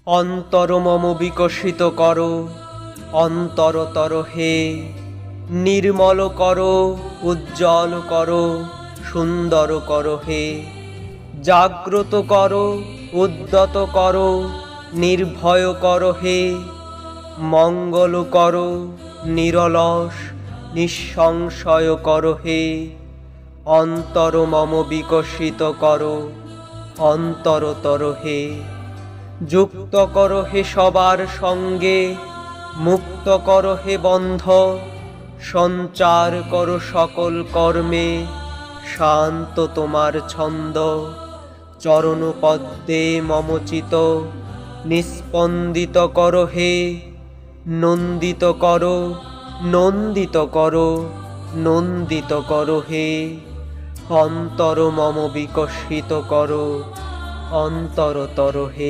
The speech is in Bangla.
অন্তর মম বিকশিত করো, অন্তরতর হে। নির্মল করো, উজ্জ্বল করো, সুন্দর করো হে। জাগ্রত করো, উদ্যত করো, নির্ভয় করো হে। মঙ্গল করো, নিরলস, নিঃসংশয় করো হে। অন্তর মম বিকশিত করো, অন্তরতর হে। যুক্ত করো হে সবার সঙ্গে, মুক্ত করো হে বন্ধ। সঞ্চার করো সকল কর্মে, শান্ত তোমার ছন্দ। চরণ পদ্মে মমচিত, নিস্পন্দিত করো হে। নন্দিত করো, নন্দিত করো, নন্দিত করো হে। অন্তর মম বিকশিত করো, অন্তরতর হে।